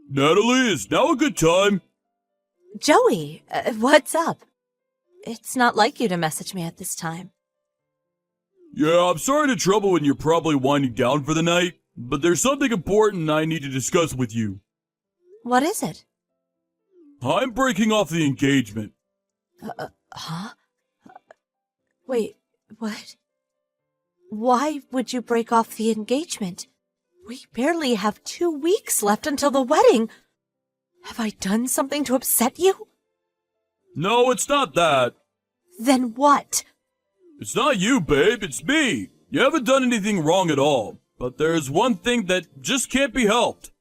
Natalie, is now a good time? Joey, what's up? It's not like you to message me at this time. Yeah, I'm sorry to trouble when you're probably winding down for the night, but there's something important I need to discuss with you. What is it? I'm breaking off the engagement. Huh? Wait, what? Why would you break off the engagement? We barely have 2 weeks left until the wedding. Have I done something to upset you? No, it's not that. Then what? It's not you, babe, it's me. You haven't done anything wrong at all, but there's one thing that just can't be helped.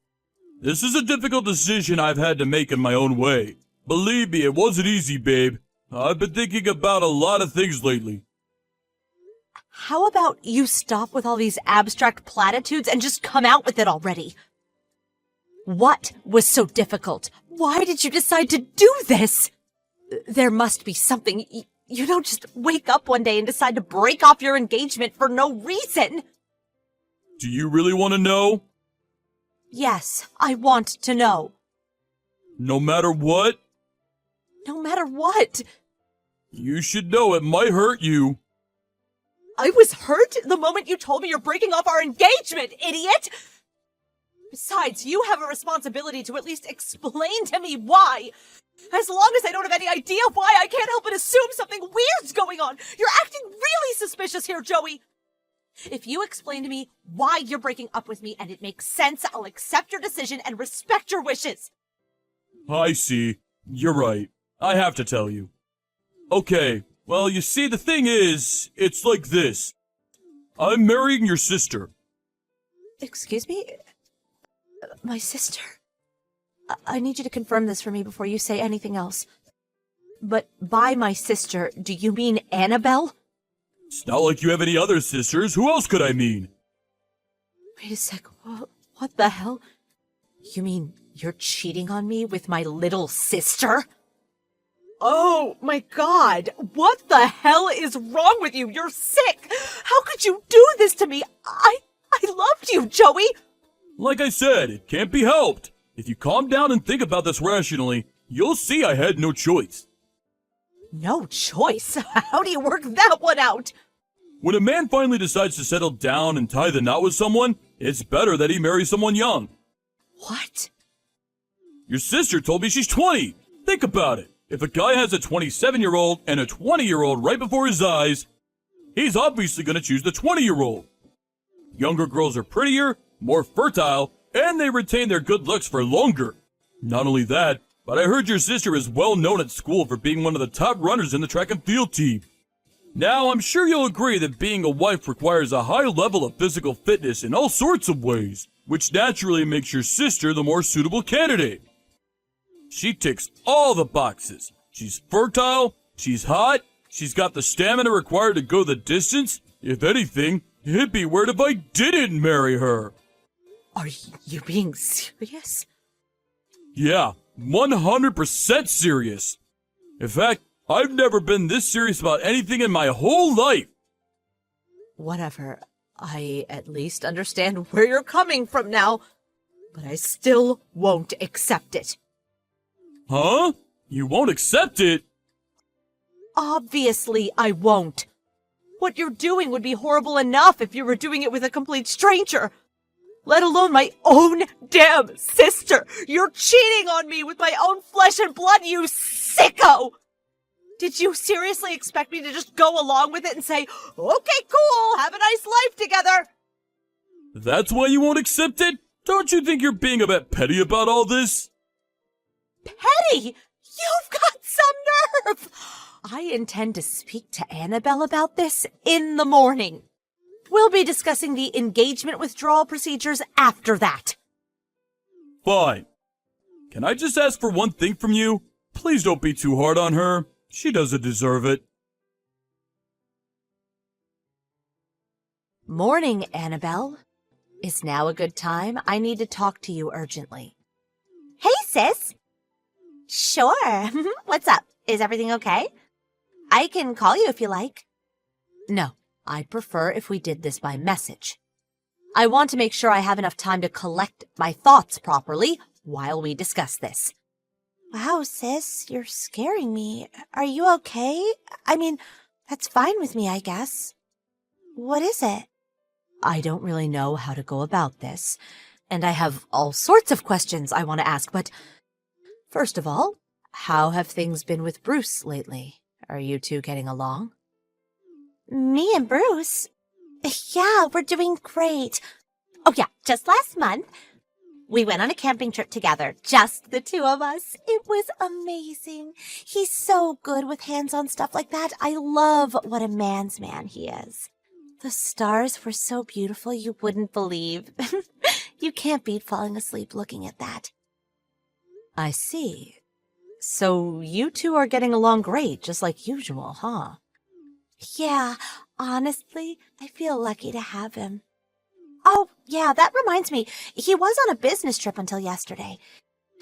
This is a difficult decision I've had to make in my own way. Believe me, it wasn't easy, babe. I've been thinking about a lot of things lately. How about you stop with all these abstract platitudes and just come out with it already? What was so difficult? Why did you decide to do this? There must be something. You don't just wake up one day and decide to break off your engagement for no reason. Do you really want to know? Yes, I want to know. No matter what? No matter what. You should know it might hurt you. I was hurt the moment you told me you're breaking off our engagement, idiot! Besides, you have a responsibility to at least explain to me why. As long as I don't have any idea why, I can't help but assume something weird's going on. You're acting really suspicious here, Joey. If you explain to me why you're breaking up with me and it makes sense, I'll accept your decision and respect your wishes. I see. You're right. I have to tell you. Okay, well, you see, the thing is, it's like this. I'm marrying your sister. Excuse me? My sister? I need you to confirm this for me before you say anything else. But by my sister, do you mean Annabelle? It's not like you have any other sisters. Who else could I mean? Wait a sec. What the hell? You mean you're cheating on me with my little sister? Oh my god! What the hell is wrong with you? You're sick! How could you do this to me? I loved you, Joey! Like I said, it can't be helped. If you calm down and think about this rationally, you'll see I had no choice. No choice? How do you work that one out? When a man finally decides to settle down and tie the knot with someone, it's better that he marry someone young. What? Your sister told me she's 20. Think about it. If a guy has a 27-year-old and a 20-year-old right before his eyes, he's obviously going to choose the 20-year-old. Younger girls are prettier, more fertile, and they retain their good looks for longer. Not only that, but I heard your sister is well known at school for being one of the top runners in the track and field team. Now, I'm sure you'll agree that being a wife requires a high level of physical fitness in all sorts of ways, which naturally makes your sister the more suitable candidate. She ticks all the boxes. She's fertile, she's hot, she's got the stamina required to go the distance. If anything, it'd be weird if I didn't marry her. Are you being serious? Yeah, 100% serious. In fact, I've never been this serious about anything in my whole life. Whatever. I at least understand where you're coming from now, but I still won't accept it. Huh? You won't accept it? Obviously, I won't. What you're doing would be horrible enough if you were doing it with a complete stranger. Let alone my own damn sister. You're cheating on me with my own flesh and blood, you sicko! Did you seriously expect me to just go along with it and say, okay, cool, have a nice life together? That's why you won't accept it? Don't you think you're being a bit petty about all this? Petty? You've got some nerve! I intend to speak to Annabelle about this in the morning. We'll be discussing the engagement withdrawal procedures after that. Fine. Can I just ask for one thing from you? Please don't be too hard on her. She doesn't deserve it. Morning, Annabelle. Is now a good time? I need to talk to you urgently. Hey, sis. Sure. What's up? Is everything okay? I can call you if you like. No, I'd prefer if we did this by message. I want to make sure I have enough time to collect my thoughts properly. while we discuss this. Wow, sis, you're scaring me. Are you okay? I mean, that's fine with me, I guess. What is it? I don't really know how to go about this, and I have all sorts of questions I want to ask, but first of all, how have things been with Bruce lately? Are you two getting along? Me and Bruce? Yeah, we're doing great. Oh yeah, just last month, we went on a camping trip together, just the two of us. It was amazing. He's so good with hands-on stuff like that. I love what a man's man he is. The stars were so beautiful you wouldn't believe. You can't beat falling asleep looking at that. I see. So you two are getting along great, just like usual, huh? Yeah, honestly, I feel lucky to have him. Oh, yeah, that reminds me. He was on a business trip until yesterday.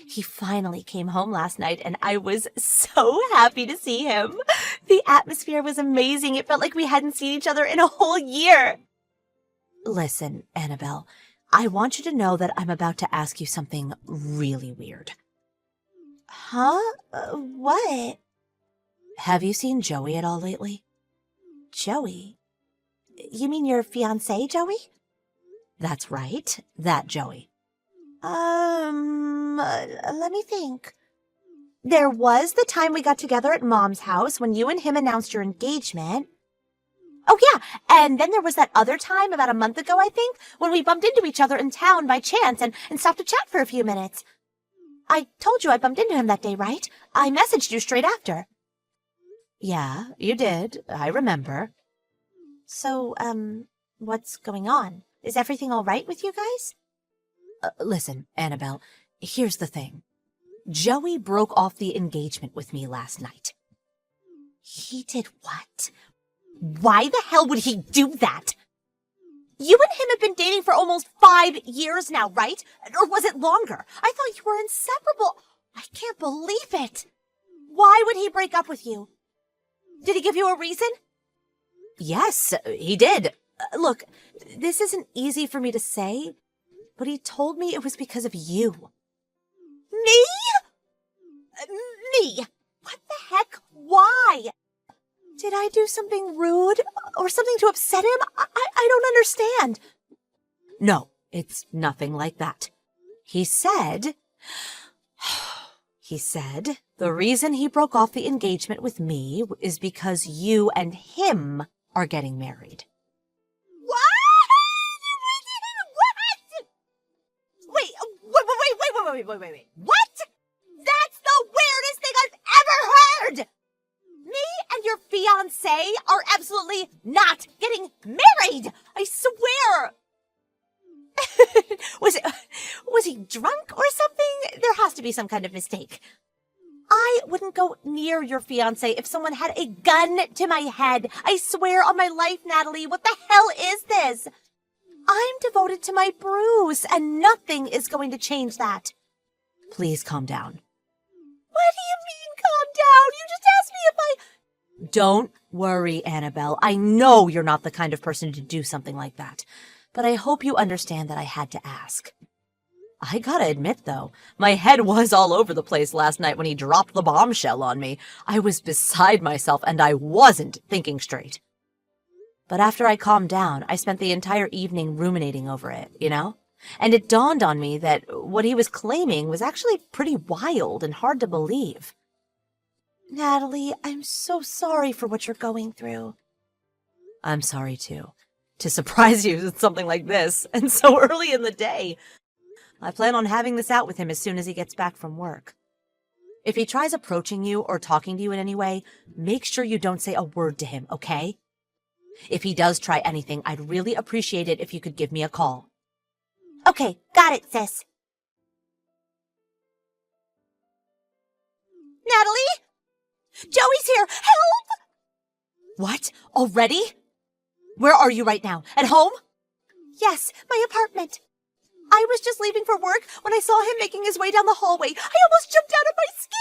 He finally came home last night, and I was so happy to see him. The atmosphere was amazing. It felt like we hadn't seen each other in a whole year. Listen, Annabelle, I want you to know that I'm about to ask you something really weird. Huh? What? Have you seen Joey at all lately? Joey? You mean your fiancé, Joey? That's right, that Joey. Let me think. There was the time we got together at Mom's house when you and him announced your engagement. Oh, yeah, and then there was that other time about a month ago, I think, when we bumped into each other in town by chance and stopped to chat for a few minutes. I told you I bumped into him that day, right? I messaged you straight after. Yeah, you did. I remember. So, what's going on? Is everything all right with you guys? Listen, Annabelle, here's the thing. Joey broke off the engagement with me last night. He did what? Why the hell would he do that? You and him have been dating for almost 5 years now, right? Or was it longer? I thought you were inseparable. I can't believe it. Why would he break up with you? Did he give you a reason? Yes, he did. Look, this isn't easy for me to say, but he told me it was because of you. Me? Me? What the heck? Why? Did I do something rude or something to upset him? I don't understand. No, it's nothing like that. He said the reason he broke off the engagement with me is because you and him are getting married. What? Wait. What? That's the weirdest thing I've ever heard! Me and your fiancé are absolutely not getting married! I swear! Was he drunk or something? There has to be some kind of mistake. I wouldn't go near your fiancé if someone had a gun to my head. I swear on my life, Natalie, what the hell is this? I'm devoted to my Bruce, and nothing is going to change that. Please calm down. What do you mean, calm down? You just asked me if I... Don't worry, Annabelle. I know you're not the kind of person to do something like that, but I hope you understand that I had to ask. I gotta admit, though, my head was all over the place last night when he dropped the bombshell on me. I was beside myself, and I wasn't thinking straight. But after I calmed down, I spent the entire evening ruminating over it, you know? And it dawned on me that what he was claiming was actually pretty wild and hard to believe. Natalie, I'm so sorry for what you're going through. I'm sorry, too. To surprise you with something like this, and so early in the day. I plan on having this out with him as soon as he gets back from work. If he tries approaching you or talking to you in any way, make sure you don't say a word to him, okay? If he does try anything, I'd really appreciate it if you could give me a call. Okay, got it, sis. Natalie? Joey's here! Help! What? Already? Where are you right now? At home? Yes, my apartment. I was just leaving for work when I saw him making his way down the hallway. I almost jumped out of my skin!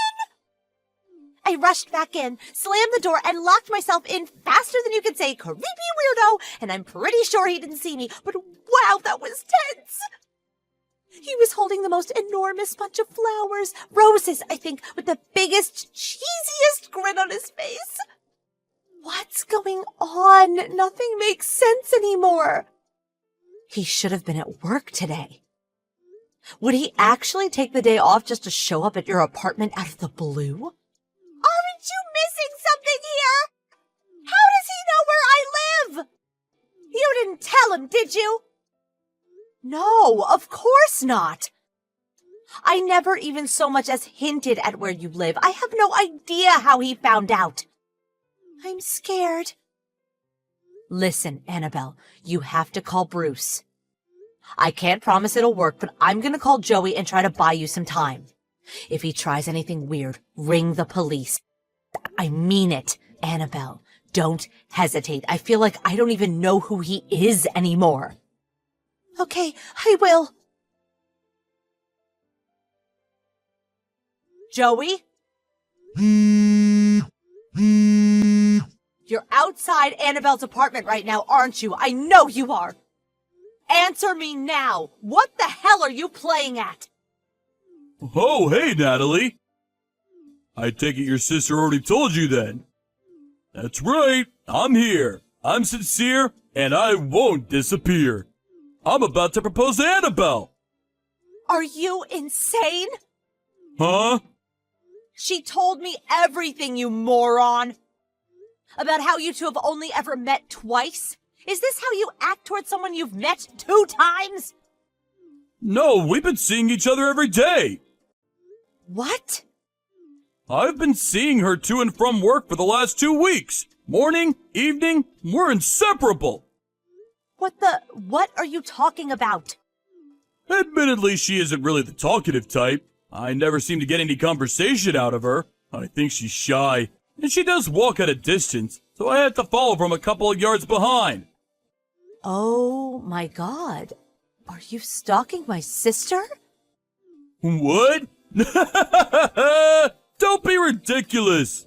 I rushed back in, slammed the door, and locked myself in faster than you could say, creepy weirdo, and I'm pretty sure he didn't see me, but wow, that was tense! He was holding the most enormous bunch of flowers, roses, I think, with the biggest, cheesiest grin on his face. What's going on? Nothing makes sense anymore. He should have been at work today. Would he actually take the day off just to show up at your apartment out of the blue? Aren't you missing something here? How does he know where I live? You didn't tell him, did you? No, of course not. I never even so much as hinted at where you live. I have no idea how he found out. I'm scared. Listen, Annabelle, you have to call Bruce. I can't promise it'll work, but I'm gonna call Joey and try to buy you some time. If he tries anything weird, ring the police. I mean it, Annabelle. Don't hesitate. I feel like I don't even know who he is anymore. Okay, I will. Joey? You're outside Annabelle's apartment right now, aren't you? I know you are. Answer me now. What the hell are you playing at? Oh, hey, Natalie. I take it your sister already told you then. That's right. I'm here. I'm sincere, and I won't disappear. I'm about to propose to Annabelle. Are you insane? Huh? She told me everything, you moron. About how you two have only ever met twice? Is this how you act towards someone you've met 2 times? No, we've been seeing each other every day. What? I've been seeing her to and from work for the last 2 weeks. Morning, evening, we're inseparable. What are you talking about? Admittedly, she isn't really the talkative type. I never seem to get any conversation out of her. I think she's shy, and she does walk at a distance, so I had to follow from a couple of yards behind. Oh my God. Are you stalking my sister? What? Don't be ridiculous.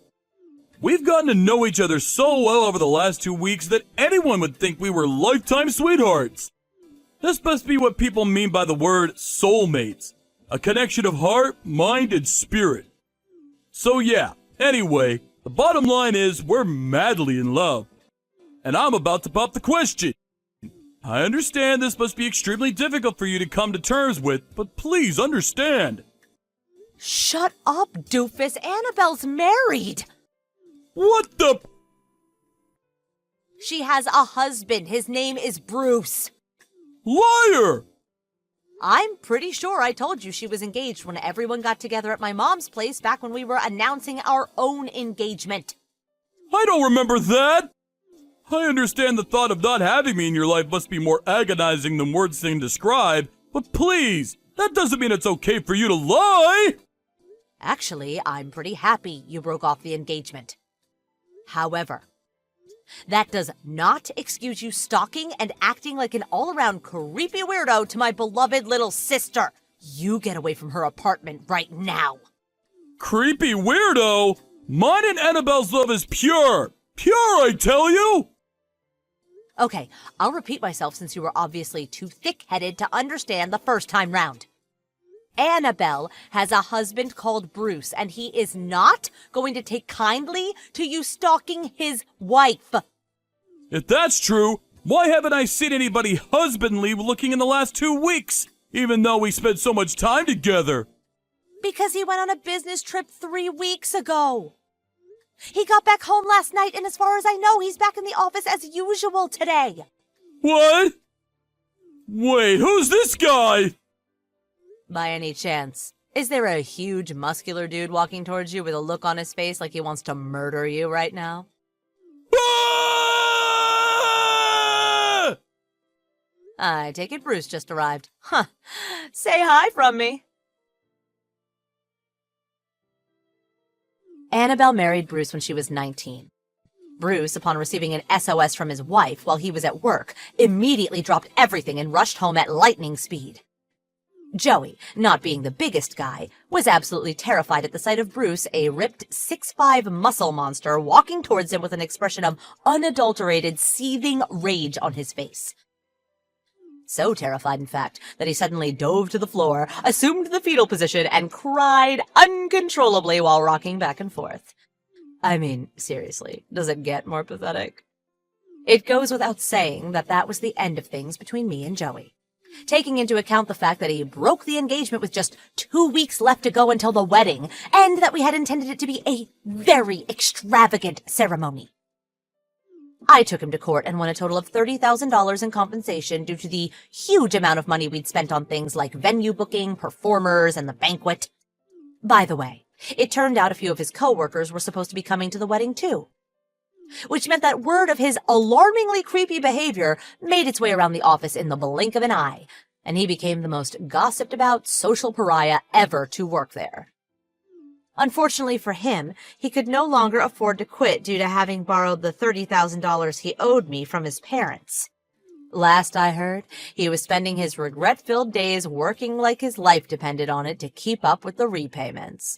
We've gotten to know each other so well over the last 2 weeks that anyone would think we were lifetime sweethearts. This must be what people mean by the word soulmates. A connection of heart, mind, and spirit. So yeah, anyway, the bottom line is we're madly in love. And I'm about to pop the question. I understand this must be extremely difficult for you to come to terms with, but please understand. Shut up, doofus. Annabelle's married. What the? She has a husband. His name is Bruce. Liar! I'm pretty sure I told you she was engaged when everyone got together at my mom's place back when we were announcing our own engagement. I don't remember that! I understand the thought of not having me in your life must be more agonizing than words can describe, but please, that doesn't mean it's okay for you to lie! Actually, I'm pretty happy you broke off the engagement. However, that does not excuse you stalking and acting like an all-around creepy weirdo to my beloved little sister. You get away from her apartment right now. Creepy weirdo? Mine and Annabelle's love is pure! Pure, I tell you! Okay, I'll repeat myself since you were obviously too thick-headed to understand the first time round. Annabelle has a husband called Bruce, and he is not going to take kindly to you stalking his wife. If that's true, why haven't I seen anybody husbandly looking in the last 2 weeks, even though we spent so much time together? Because he went on a business trip 3 weeks ago. He got back home last night, and as far as I know, he's back in the office as usual today. What? Wait, who's this guy? By any chance, is there a huge muscular dude walking towards you with a look on his face like he wants to murder you right now? Ah! I take it Bruce just arrived. Huh. Say hi from me. Annabelle married Bruce when she was 19. Bruce, upon receiving an SOS from his wife while he was at work, immediately dropped everything and rushed home at lightning speed. Joey, not being the biggest guy, was absolutely terrified at the sight of Bruce, a ripped 6'5" muscle monster, walking towards him with an expression of unadulterated, seething rage on his face. So terrified, in fact, that he suddenly dove to the floor, assumed the fetal position, and cried uncontrollably while rocking back and forth. I mean, seriously, does it get more pathetic? It goes without saying that that was the end of things between me and Joey. Taking into account the fact that he broke the engagement with just 2 weeks left to go until the wedding, and that we had intended it to be a very extravagant ceremony. I took him to court and won a total of $30,000 in compensation due to the huge amount of money we'd spent on things like venue booking, performers, and the banquet. By the way, it turned out a few of his co-workers were supposed to be coming to the wedding too, which meant that word of his alarmingly creepy behavior made its way around the office in the blink of an eye, and he became the most gossiped about social pariah ever to work there. Unfortunately for him, he could no longer afford to quit due to having borrowed the $30,000 he owed me from his parents. Last I heard, he was spending his regret-filled days working like his life depended on it to keep up with the repayments.